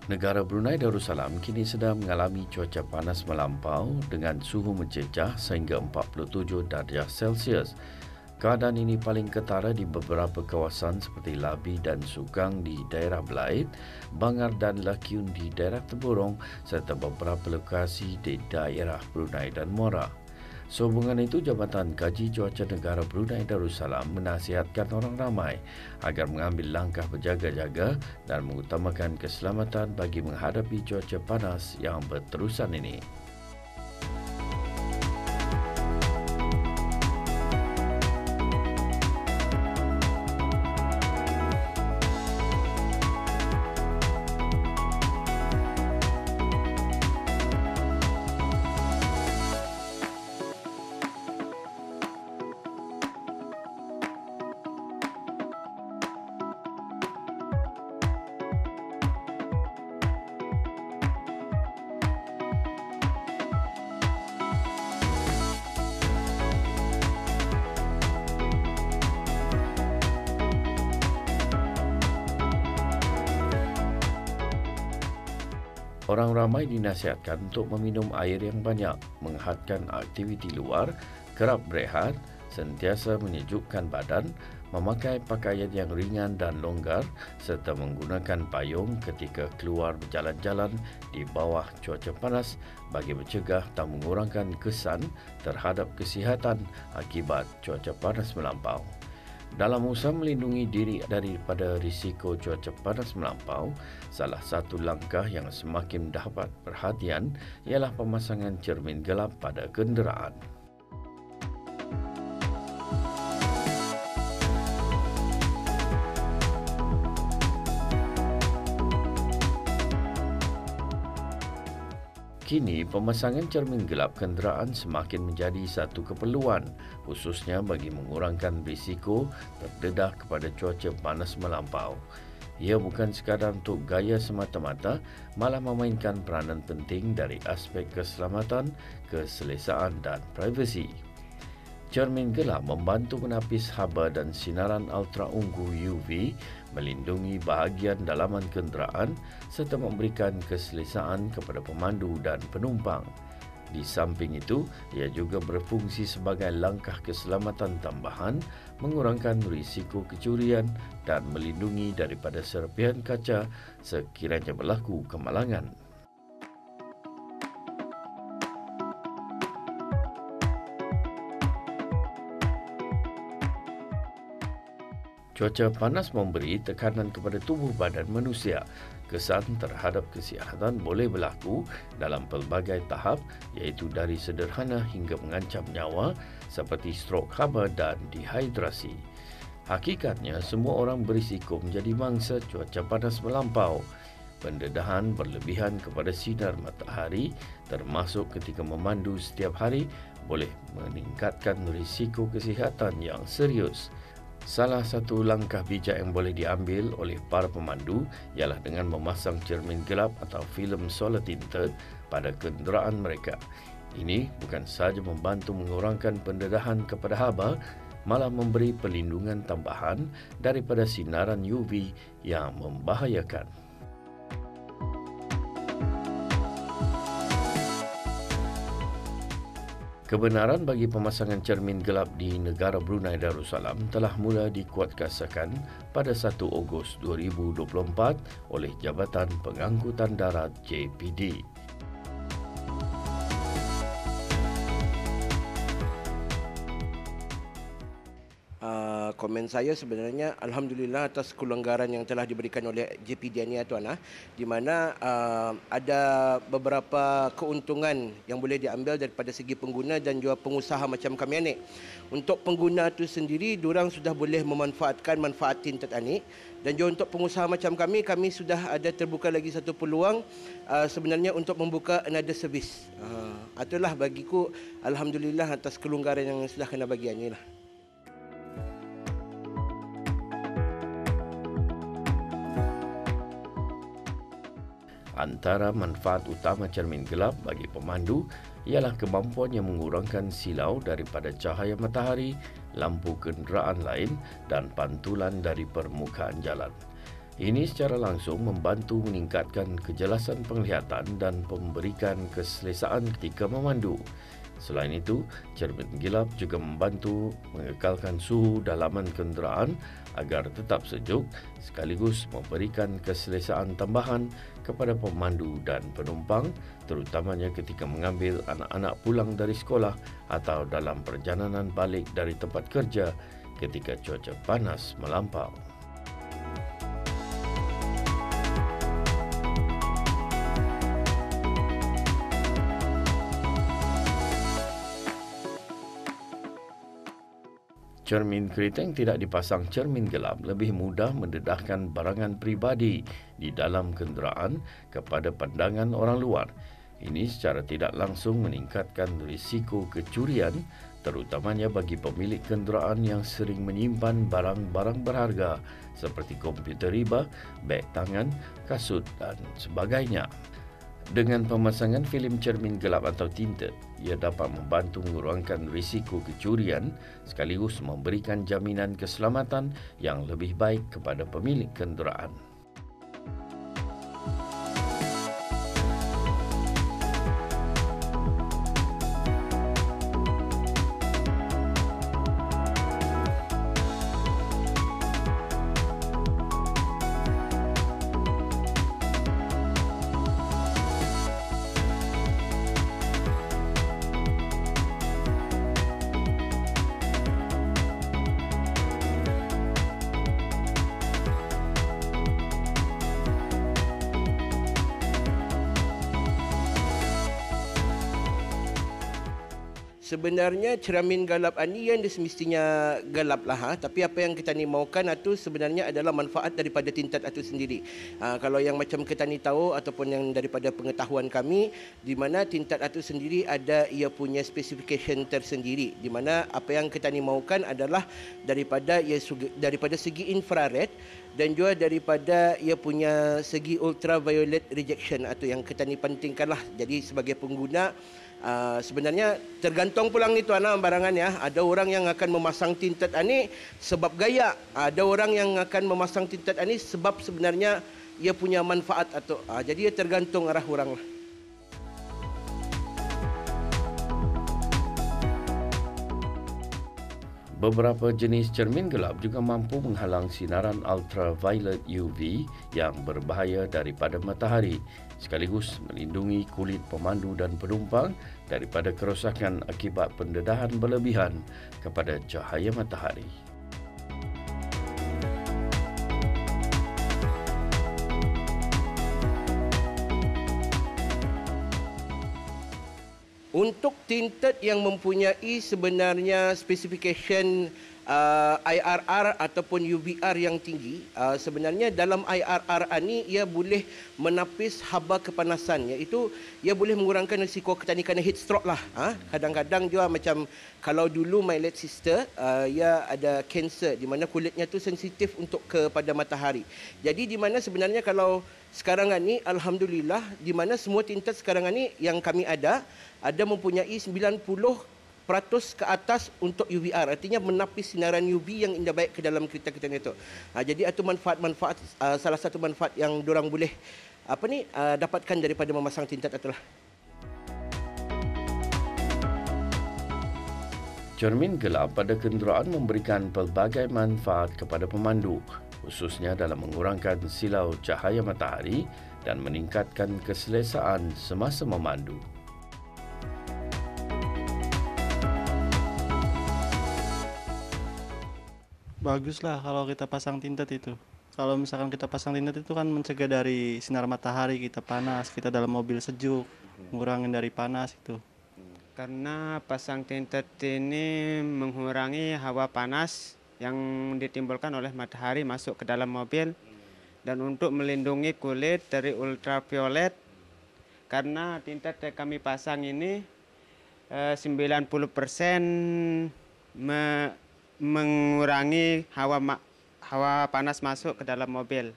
Negara Brunei Darussalam kini sedang mengalami cuaca panas melampau dengan suhu mencecah sehingga 47 darjah Celsius. Keadaan ini paling ketara di beberapa kawasan seperti Labi dan Sugang di daerah Belait, Bangar dan Lakyun di daerah Teburong serta beberapa lokasi di daerah Brunei dan Muara. Sehubungan itu, Jabatan Kaji Cuaca Negara Brunei Darussalam menasihatkan orang ramai agar mengambil langkah berjaga-jaga dan mengutamakan keselamatan bagi menghadapi cuaca panas yang berterusan ini. Orang ramai dinasihatkan untuk meminum air yang banyak, menghadkan aktiviti luar, kerap berehat, sentiasa menyejukkan badan, memakai pakaian yang ringan dan longgar serta menggunakan payung ketika keluar berjalan-jalan di bawah cuaca panas bagi mencegah dan mengurangkan kesan terhadap kesihatan akibat cuaca panas melampau. Dalam usaha melindungi diri daripada risiko cuaca panas melampau, salah satu langkah yang semakin mendapat perhatian ialah pemasangan cermin gelap pada kenderaan. Kini, pemasangan cermin gelap kenderaan semakin menjadi satu keperluan, khususnya bagi mengurangkan risiko terdedah kepada cuaca panas melampau. Ia bukan sekadar untuk gaya semata-mata, malah memainkan peranan penting dari aspek keselamatan, keselesaan dan privasi. Cermin gelap membantu menapis haba dan sinaran ultraunggu UV, melindungi bahagian dalaman kenderaan serta memberikan keselesaan kepada pemandu dan penumpang. Di samping itu, ia juga berfungsi sebagai langkah keselamatan tambahan, mengurangkan risiko kecurian dan melindungi daripada serpihan kaca sekiranya berlaku kemalangan. Cuaca panas memberi tekanan kepada tubuh badan manusia. Kesan terhadap kesihatan boleh berlaku dalam pelbagai tahap iaitu dari sederhana hingga mengancam nyawa seperti strok haba dan dehidrasi. Hakikatnya, semua orang berisiko menjadi mangsa cuaca panas melampau. Pendedahan berlebihan kepada sinar matahari termasuk ketika memandu setiap hari boleh meningkatkan risiko kesihatan yang serius. Salah satu langkah bijak yang boleh diambil oleh para pemandu ialah dengan memasang cermin gelap atau filem solar tinted pada kenderaan mereka. Ini bukan sahaja membantu mengurangkan pendedahan kepada haba, malah memberi perlindungan tambahan daripada sinaran UV yang membahayakan. Kebenaran bagi pemasangan cermin gelap di negara Brunei Darussalam telah mula dikuatkuasakan pada 1 Ogos 2024 oleh Jabatan Pengangkutan Darat JPD. Komen saya sebenarnya alhamdulillah atas kelonggaran yang telah diberikan oleh JPD ni tuan, di mana ada beberapa keuntungan yang boleh diambil daripada segi pengguna dan juga pengusaha macam kami ni. Untuk pengguna tu sendiri, diorang sudah boleh memanfaatkan manfaat tinted ni, dan juga untuk pengusaha macam kami sudah ada terbuka lagi satu peluang sebenarnya untuk membuka another service. Itulah bagiku alhamdulillah atas kelonggaran yang sudah kena bagi ni lah. Antara manfaat utama cermin gelap bagi pemandu ialah kemampuannya mengurangkan silau daripada cahaya matahari, lampu kenderaan lain dan pantulan dari permukaan jalan. Ini secara langsung membantu meningkatkan kejelasan penglihatan dan memberikan keselesaan ketika memandu. Selain itu, cermin gelap juga membantu mengekalkan suhu dalaman kenderaan agar tetap sejuk sekaligus memberikan keselesaan tambahan kepada pemandu dan penumpang, terutamanya ketika mengambil anak-anak pulang dari sekolah atau dalam perjalanan balik dari tempat kerja ketika cuaca panas melampau. Cermin kereta yang tidak dipasang cermin gelap lebih mudah mendedahkan barangan peribadi di dalam kenderaan kepada pandangan orang luar. Ini secara tidak langsung meningkatkan risiko kecurian, terutamanya bagi pemilik kenderaan yang sering menyimpan barang-barang berharga seperti komputer riba, beg tangan, kasut dan sebagainya. Dengan pemasangan filem cermin gelap atau tinted, ia dapat membantu mengurangkan risiko kecurian sekaligus memberikan jaminan keselamatan yang lebih baik kepada pemilik kenderaan. Sebenarnya cermin gelap ini yang semestinya gelap lah, tapi apa yang kita ni maukan itu sebenarnya adalah manfaat daripada tinted itu sendiri. Kalau yang macam kita ni tahu ataupun yang daripada pengetahuan kami, di mana tinted itu sendiri ada ia punya specification tersendiri, di mana apa yang kita ni maukan adalah daripada segi infrared dan juga daripada ia punya segi ultraviolet rejection atau yang kita ni pentingkanlah. Jadi sebagai pengguna sebenarnya tergantung pulang itu barangan ya. Ada orang yang akan memasang tinted ini sebab gaya, ada orang yang akan memasang tinted ini sebab sebenarnya ia punya manfaat atau jadi ia tergantung arah orang lah. Beberapa jenis cermin gelap juga mampu menghalang sinaran ultraviolet UV yang berbahaya daripada matahari, sekaligus melindungi kulit pemandu dan penumpang daripada kerosakan akibat pendedahan berlebihan kepada cahaya matahari. Untuk tinted yang mempunyai sebenarnya specification IRR ataupun UVR yang tinggi, sebenarnya dalam IRR ini ia boleh menapis haba kepanasan, iaitu ia boleh mengurangkan risiko kena heat stroke lah. Kadang-kadang juga macam kalau dulu my late sister, ia ada kanser di mana kulitnya tu sensitif untuk kepada matahari. Jadi di mana sebenarnya kalau sekarang ini alhamdulillah di mana semua tinted sekarang ini yang kami ada mempunyai 90% ke atas untuk UVR, artinya menapis sinaran UV yang indah baik ke dalam kereta kita itu. Jadi itu manfaat-manfaat, salah satu manfaat yang diorang boleh dapatkan daripada memasang tinted itulah. Cermin gelap pada kenderaan memberikan pelbagai manfaat kepada pemandu, khususnya dalam mengurangkan silau cahaya matahari dan meningkatkan keselesaan semasa memandu. Baguslah kalau kita pasang tinted itu. Kalau misalkan kita pasang tinted itu kan mencegah dari sinar matahari, kita panas, kita dalam mobil sejuk, mengurangi dari panas itu. Karena pasang tinted ini mengurangi hawa panas yang ditimbulkan oleh matahari masuk ke dalam mobil, dan untuk melindungi kulit dari ultraviolet, karena tinted yang kami pasang ini 90% mengurangi hawa panas masuk ke dalam mobil.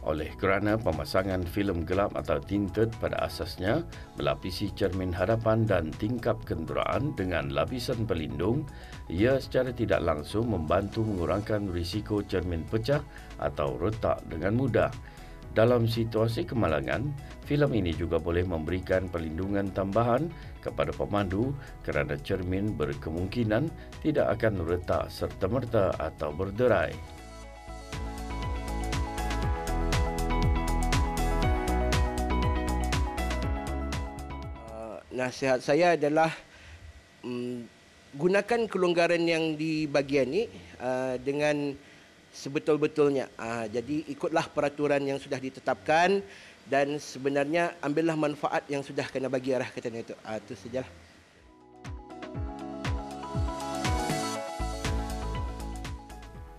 Oleh kerana pemasangan filem gelap atau tinted pada asasnya melapisi cermin hadapan dan tingkap kenderaan dengan lapisan pelindung, ia secara tidak langsung membantu mengurangkan risiko cermin pecah atau retak dengan mudah. Dalam situasi kemalangan, filem ini juga boleh memberikan perlindungan tambahan kepada pemandu kerana cermin berkemungkinan tidak akan retak serta-merta atau berderai. Nasihat saya adalah gunakan kelonggaran yang di bahagian ini dengan sebetul-betulnya. Jadi ikutlah peraturan yang sudah ditetapkan dan sebenarnya ambillah manfaat yang sudah kena bagi arah katanya itu. Itu sajalah.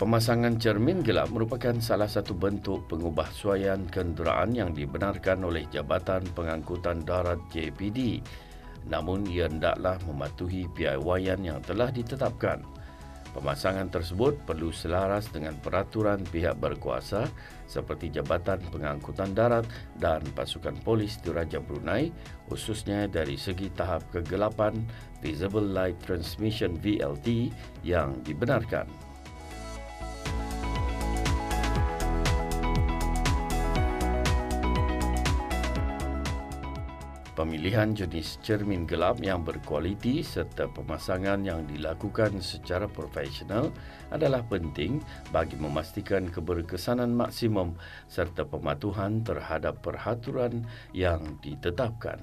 Pemasangan cermin gelap merupakan salah satu bentuk pengubahsuaian kenderaan yang dibenarkan oleh Jabatan Pengangkutan Darat JPD. Namun ia hendaklah mematuhi piawaian yang telah ditetapkan. Pemasangan tersebut perlu selaras dengan peraturan pihak berkuasa seperti Jabatan Pengangkutan Darat dan Pasukan Polis Diraja Brunei, khususnya dari segi tahap kegelapan Visible Light Transmission VLT yang dibenarkan. Pemilihan jenis cermin gelap yang berkualiti serta pemasangan yang dilakukan secara profesional adalah penting bagi memastikan keberkesanan maksimum serta pematuhan terhadap peraturan yang ditetapkan.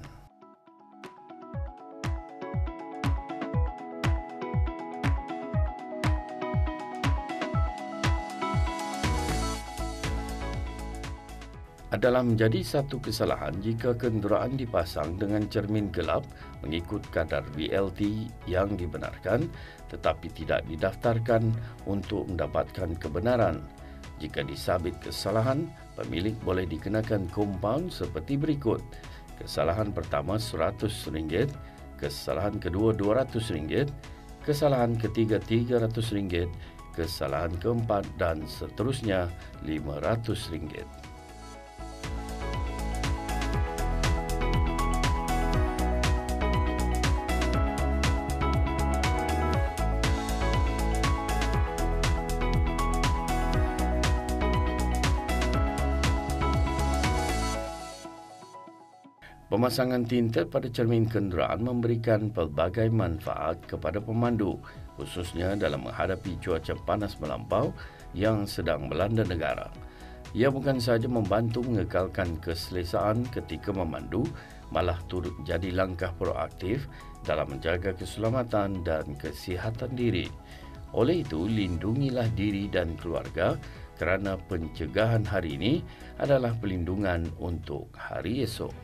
Adalah menjadi satu kesalahan jika kenderaan dipasang dengan cermin gelap mengikut kadar VLT yang dibenarkan tetapi tidak didaftarkan untuk mendapatkan kebenaran. Jika disabit kesalahan, pemilik boleh dikenakan kompaun seperti berikut. Kesalahan pertama RM100, kesalahan kedua RM200, kesalahan ketiga RM300, kesalahan keempat dan seterusnya RM500. Pemasangan tinted pada cermin kenderaan memberikan pelbagai manfaat kepada pemandu, khususnya dalam menghadapi cuaca panas melampau yang sedang melanda negara. Ia bukan sahaja membantu mengekalkan keselesaan ketika memandu, malah turut jadi langkah proaktif dalam menjaga keselamatan dan kesihatan diri. Oleh itu, lindungilah diri dan keluarga kerana pencegahan hari ini adalah pelindungan untuk hari esok.